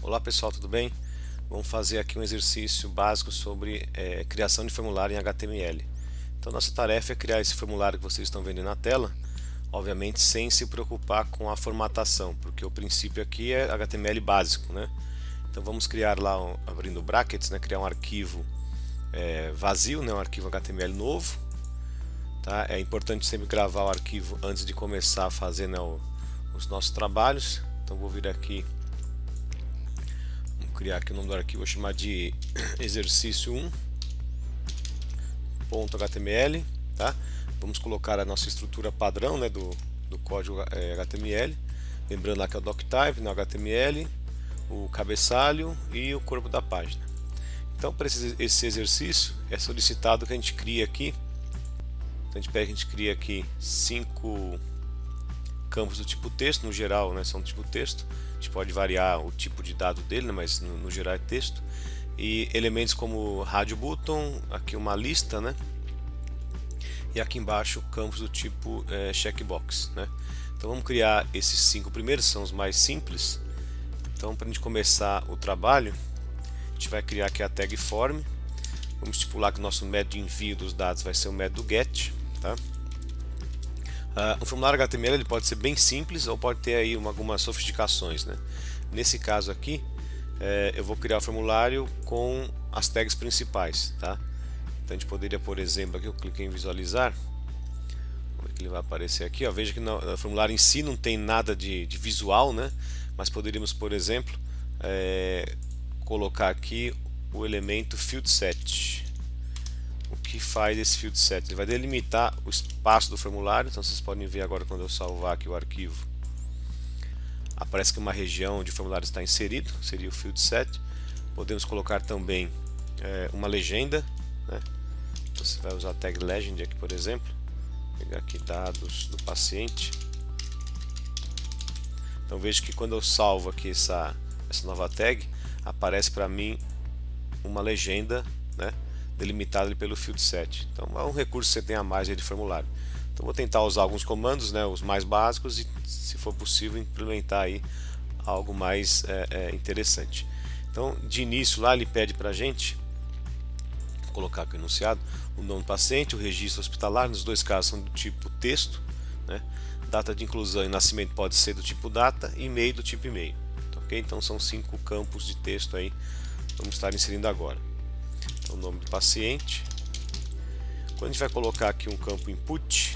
Olá pessoal, tudo bem? Vamos fazer aqui um exercício básico sobre criação de formulário em HTML. Então nossa tarefa é criar esse formulário que vocês estão vendo na tela, obviamente sem se preocupar com a formatação, porque o princípio aqui é HTML básico, né? Então vamos criar lá, abrindo brackets, né? Criar um arquivo vazio, né? Um arquivo HTML novo. Tá? É importante sempre gravar o arquivo antes de começar a fazer, né, os nossos trabalhos. Então vou vir aqui, criar aqui o nome do arquivo, vou chamar de exercício 1.html, tá? Vamos colocar a nossa estrutura padrão, né, do código HTML, lembrando lá que é o doctype no HTML, o cabeçalho e o corpo da página. Então para esse exercício é solicitado que a gente crie aqui, então a gente pega, a gente cria aqui 5 campos do tipo texto, no geral, né, são do tipo texto. A gente pode variar o tipo de dado dele, né, mas no geral é texto. E elementos como radio button, aqui uma lista, né? E aqui embaixo campos do tipo checkbox, né? Então vamos criar esses 5 primeiros, são os mais simples. Então para a gente começar o trabalho, a gente vai criar aqui a tag form. Vamos estipular que o nosso método de envio dos dados vai ser o método get, tá? O formulário HTML ele pode ser bem simples ou pode ter aí algumas sofisticações, né? Nesse caso aqui, eu vou criar o formulário com as tags principais, tá? Então a gente poderia, por exemplo, aqui eu cliquei em visualizar, como é que ele vai aparecer aqui, ó. Veja que no formulário em si não tem nada de visual, né? Mas poderíamos, por exemplo, colocar aqui o elemento field set. O que faz esse field set? Ele vai delimitar o espaço do formulário. Então vocês podem ver agora, quando eu salvar aqui o arquivo, aparece que uma região onde o formulário está inserido, seria o field set. Podemos colocar também uma legenda, né? Você vai usar a tag legend aqui, por exemplo, pegar aqui dados do paciente. Então veja que quando eu salvo aqui essa nova tag, aparece para mim uma legenda, né, delimitado pelo field set. Então é um recurso que você tem a mais aí de formulário. Então vou tentar usar alguns comandos, né, os mais básicos, e se for possível implementar aí algo mais interessante. Então de início lá ele pede para a gente colocar aqui o enunciado, o nome do paciente, o registro hospitalar, nos dois casos são do tipo texto, né? Data de inclusão e nascimento pode ser do tipo data, e e-mail do tipo e-mail. Ok? Então são 5 campos de texto aí, vamos estar inserindo agora. O nome do paciente. Quando a gente vai colocar aqui um campo input,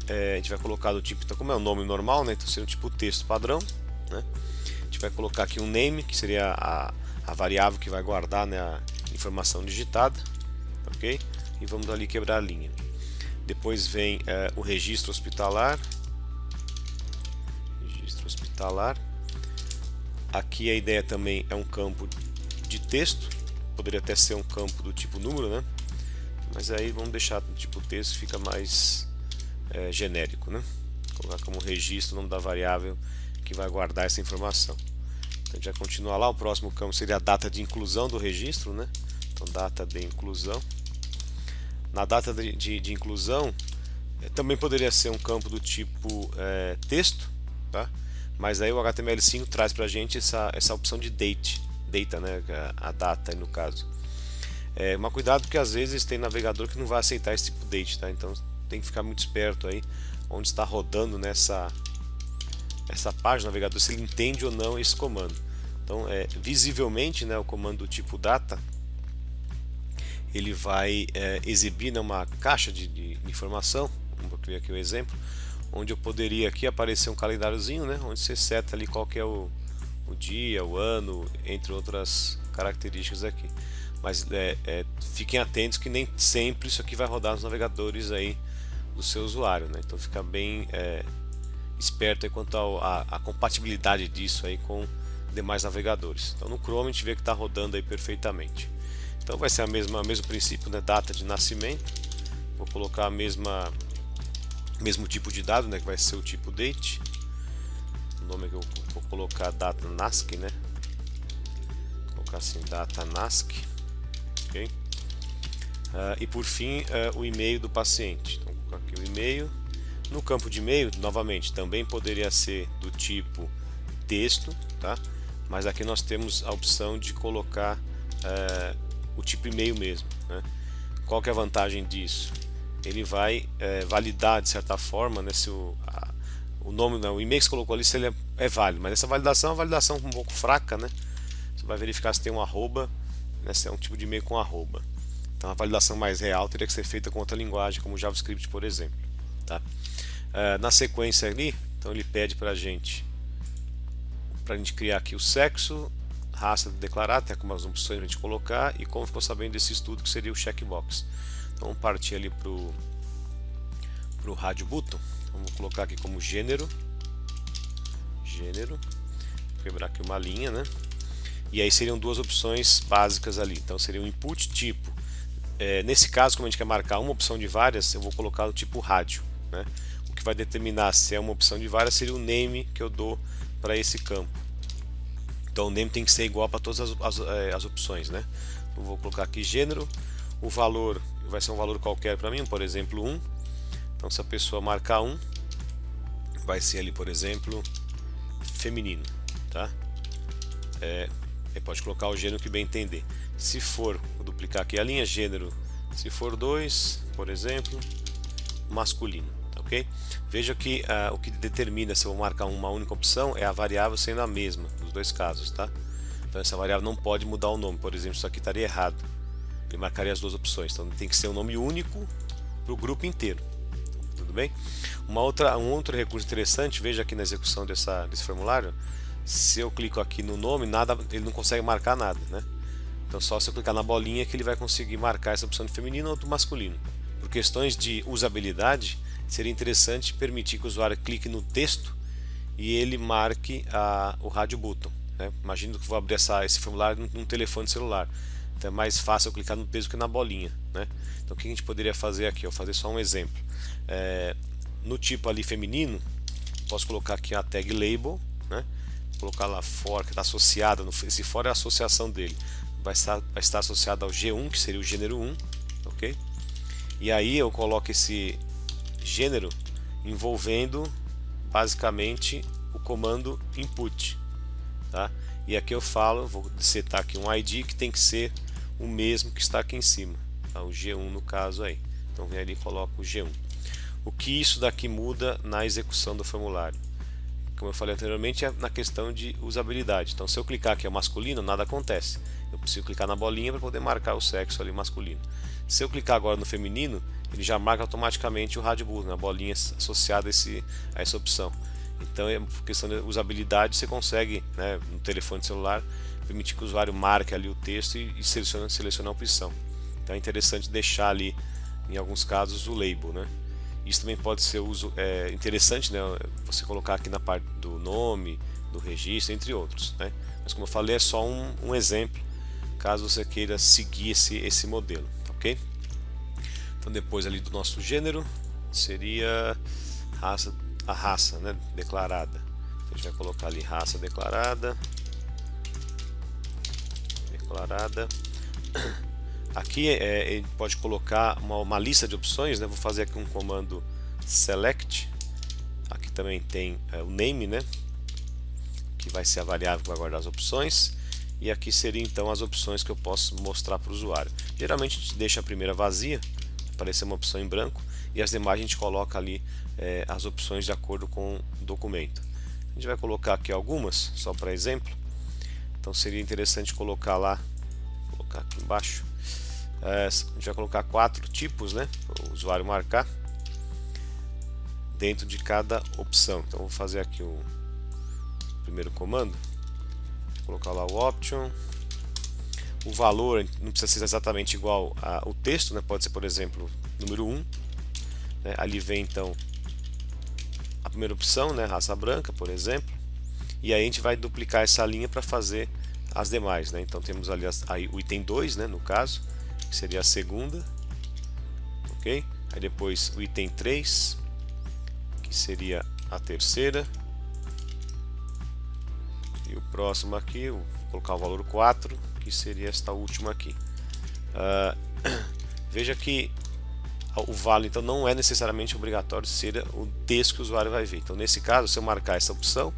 a gente vai colocar do tipo, então como é o nome normal, né, então seria um tipo texto padrão, né? A gente vai colocar aqui um name, que seria a variável que vai guardar, né, a informação digitada, ok? E vamos ali quebrar a linha. Depois vem o registro hospitalar. Registro hospitalar. Aqui a ideia também é um campo de texto. Poderia até ser um campo do tipo número, né? Mas aí vamos deixar do tipo texto, fica mais genérico, né? Colocar como registro o nome da variável que vai guardar essa informação. Então a gente vai continuar lá. O próximo campo seria a data de inclusão do registro, né? Então data de inclusão. Na data de inclusão também poderia ser um campo do tipo texto, tá? Mas aí o HTML5 traz pra gente essa opção de data, né, a data no caso. Mas cuidado, porque às vezes tem navegador que não vai aceitar esse tipo de date, tá? Então tem que ficar muito esperto aí onde está rodando nessa página do navegador, se ele entende ou não esse comando. Então visivelmente, né, o comando tipo data, ele vai exibir, né, uma caixa de informação. Vou criar aqui o exemplo, onde eu poderia aqui aparecer um calendáriozinho, né, onde você seta ali qual que é o dia, o ano, entre outras características aqui. Mas fiquem atentos que nem sempre isso aqui vai rodar nos navegadores aí do seu usuário, né? Então fica bem esperto aí quanto à compatibilidade disso aí com demais navegadores. Então no Chrome a gente vê que está rodando aí perfeitamente. Então vai ser o mesmo princípio, né? Data de nascimento. Vou colocar mesmo tipo de dado, né? Que vai ser o tipo date. O nome que eu vou colocar data NASC, né? Vou colocar assim, data NASC, ok? E por fim o e-mail do paciente. Então vou colocar aqui o e-mail. No campo de e-mail, novamente, também poderia ser do tipo texto, tá? mas aqui nós temos a opção de colocar o tipo e-mail mesmo, né? Qual que é a vantagem disso? Ele vai validar de certa forma, né, se o nome, né, o e-mail que você colocou ali, se ele é válido, mas essa validação é uma validação um pouco fraca, né? Você vai verificar se tem um arroba, né, se é um tipo de e-mail com arroba. Então a validação mais real teria que ser feita com outra linguagem, como JavaScript, por exemplo, tá? Na sequência ali, então ele pede para a gente criar aqui o sexo, raça declarada, tem algumas opções para a gente colocar, e como ficou sabendo desse estudo, que seria o checkbox. Então vamos partir ali para o rádio button. Vamos colocar aqui como gênero, vou quebrar aqui uma linha, né? E aí seriam duas opções básicas ali. Então seria o input tipo. Nesse caso, como a gente quer marcar uma opção de várias, eu vou colocar o tipo rádio, né? O que vai determinar se é uma opção de várias seria o name que eu dou para esse campo. Então o name tem que ser igual para todas as opções, né? Eu vou colocar aqui gênero, o valor vai ser um valor qualquer para mim, por exemplo 1. Então se a pessoa marcar 1, vai ser ali, por exemplo, feminino, tá? Aí pode colocar o gênero que bem entender. Se for, vou duplicar aqui a linha, gênero, se for 2, por exemplo, masculino, ok? Veja que o que determina se eu vou marcar uma única opção é a variável sendo a mesma, nos dois casos, tá? Então essa variável não pode mudar o nome, por exemplo, isso aqui estaria errado. Ele marcaria as duas opções, então tem que ser um nome único para o grupo inteiro, tudo bem? Um outro recurso interessante, veja aqui na execução desse formulário, se eu clico aqui no nome, ele não consegue marcar nada, né? Então só se eu clicar na bolinha que ele vai conseguir marcar essa opção de feminino ou do masculino. Por questões de usabilidade, seria interessante permitir que o usuário clique no texto e ele marque o rádio button, né? Imagina que eu vou abrir esse formulário num telefone celular. Então é mais fácil eu clicar no texto que na bolinha, né? Então o que a gente poderia fazer aqui? Eu vou fazer só um exemplo. No tipo ali feminino, posso colocar aqui a tag label, né? Colocar lá for, que está associada, esse for é a associação dele, vai estar associado ao G1, que seria o gênero 1, ok? E aí eu coloco esse gênero envolvendo basicamente o comando input, tá? E aqui eu falo, vou setar aqui um ID que tem que ser o mesmo que está aqui em cima, tá? O G1 no caso aí. Então vem ali e coloco o G1. O que isso daqui muda na execução do formulário? Como eu falei anteriormente, é na questão de usabilidade. Então se eu clicar aqui é masculino, nada acontece. Eu preciso clicar na bolinha para poder marcar o sexo ali masculino. Se eu clicar agora no feminino, ele já marca automaticamente o rádio button, a bolinha associada a essa opção. Então, por questão de usabilidade, você consegue, né, no telefone celular, permitir que o usuário marque ali o texto e selecione a opção. Então é interessante deixar ali, em alguns casos, o label, né? Isso também pode ser interessante, né, você colocar aqui na parte do nome, do registro, entre outros, né? Mas como eu falei, é só um exemplo, caso você queira seguir esse modelo, ok? Então depois ali do nosso gênero, seria a raça, né, declarada. Então, a gente vai colocar ali raça declarada. Aqui ele pode colocar uma lista de opções, né? Vou fazer aqui um comando select. Aqui também tem o name, né? Que vai ser a variável que vai guardar as opções. E aqui seria então as opções que eu posso mostrar para o usuário. Geralmente a gente deixa a primeira vazia, aparecer uma opção em branco, e as demais a gente coloca ali as opções de acordo com o documento. A gente vai colocar aqui algumas, só para exemplo. Então seria interessante colocar lá, colocar aqui embaixo. A gente vai colocar 4 tipos, né, para o usuário marcar dentro de cada opção. Então vou fazer aqui o primeiro comando, vou colocar lá o option. O valor não precisa ser exatamente igual ao texto, né? Pode ser, por exemplo, número 1, né? Ali vem então a primeira opção, né, raça branca, por exemplo, e aí a gente vai duplicar essa linha para fazer as demais, né? Então temos ali aí o item 2, né, no caso, que seria a segunda, ok? Aí depois o item 3, que seria a terceira, e o próximo aqui, vou colocar o valor 4, que seria esta última aqui. Veja que o vale então não é necessariamente obrigatório ser o texto que o usuário vai ver. Então nesse caso, se eu marcar essa opção,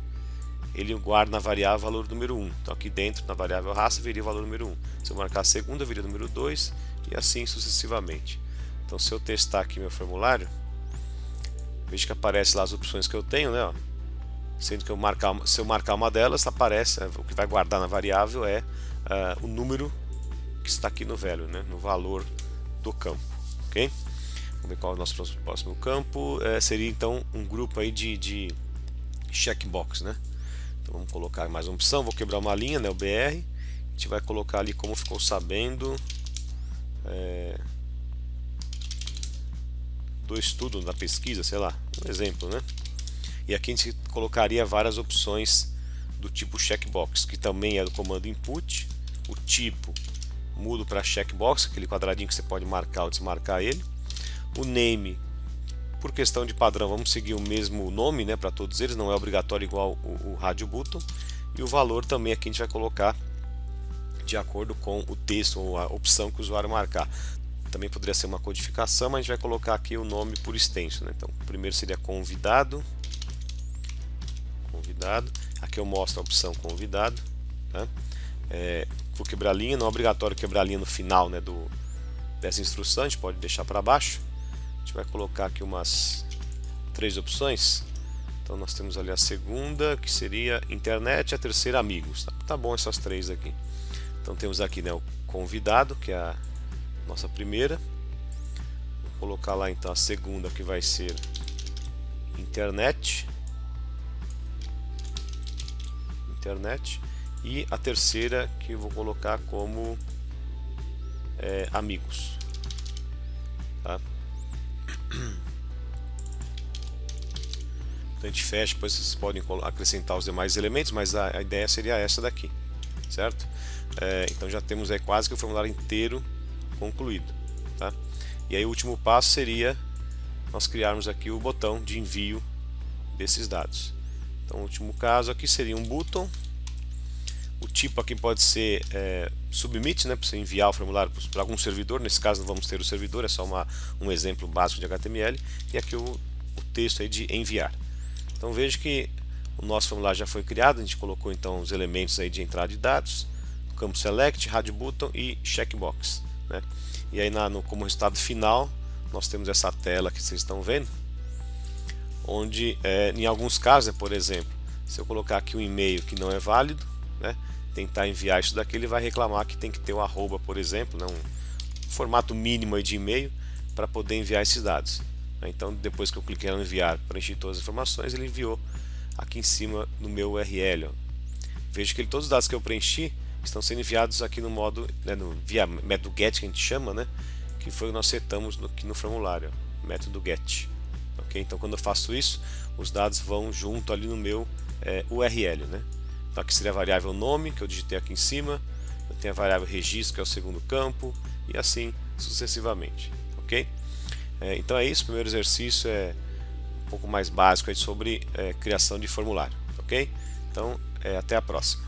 ele guarda na variável o valor número 1. Então aqui dentro, na variável raça, viria o valor número 1. Se eu marcar a segunda, viria o número 2 e assim sucessivamente. Então se eu testar aqui meu formulário, veja que aparece lá as opções que eu tenho, né? Ó. Sendo que se eu marcar uma delas, aparece, o que vai guardar na variável é o número que está aqui no value, né? No valor do campo. Ok? Vamos ver qual é o nosso próximo campo. Seria então um grupo aí de checkbox, né? Então vamos colocar mais uma opção. Vou quebrar uma linha, né? O BR. A gente vai colocar ali como ficou sabendo do estudo, da pesquisa, sei lá, um exemplo, né? E aqui a gente colocaria várias opções do tipo checkbox, que também é do comando input. O tipo mudo para checkbox, aquele quadradinho que você pode marcar ou desmarcar ele. O name, por questão de padrão, vamos seguir o mesmo nome, né, para todos eles, não é obrigatório igual o radio button. E o valor também aqui a gente vai colocar de acordo com o texto ou a opção que o usuário marcar. Também poderia ser uma codificação, mas a gente vai colocar aqui o nome por extenso, né? Então, o primeiro seria convidado. Aqui eu mostro a opção convidado, tá? Vou quebrar a linha, não é obrigatório quebrar a linha no final, né, dessa instrução, a gente pode deixar para baixo. A gente vai colocar aqui umas 3 opções. Então nós temos ali a segunda, que seria internet, a terceira amigos. Tá bom essas 3 aqui. Então temos aqui, né, o convidado, que é a nossa primeira. Vou colocar lá então a segunda, que vai ser internet. E a terceira que eu vou colocar como amigos, tá? Então a gente fecha, depois vocês podem acrescentar os demais elementos, mas a ideia seria essa daqui, certo? Então já temos aí quase que o formulário inteiro concluído, tá? E aí o último passo seria nós criarmos aqui o botão de envio desses dados. Então o último caso aqui seria um button. O tipo aqui pode ser submit, né, para você enviar o formulário para algum servidor. Nesse caso não vamos ter o servidor, é só um exemplo básico de HTML. E aqui o texto aí de enviar. Então veja que o nosso formulário já foi criado. A gente colocou então os elementos aí de entrada de dados, o campo select, radio button e checkbox, né? E aí como resultado final nós temos essa tela que vocês estão vendo, onde em alguns casos, por exemplo, se eu colocar aqui um e-mail que não é válido, né, tentar enviar isso daqui, ele vai reclamar que tem que ter o arroba, por exemplo, né, um formato mínimo aí de e-mail para poder enviar esses dados. Então depois que eu cliquei em enviar, preenchi todas as informações, ele enviou aqui em cima no meu URL. Ó. Veja que todos os dados que eu preenchi estão sendo enviados aqui no modo, né, via método get, que a gente chama, né, que foi o que nós setamos aqui no formulário, ó, método get. Okay? Então quando eu faço isso, os dados vão junto ali no meu URL, né? Então aqui seria a variável nome, que eu digitei aqui em cima, eu tenho a variável registro, que é o segundo campo, e assim sucessivamente, ok? Então é isso, o primeiro exercício é um pouco mais básico aí sobre criação de formulário, ok? Então até a próxima.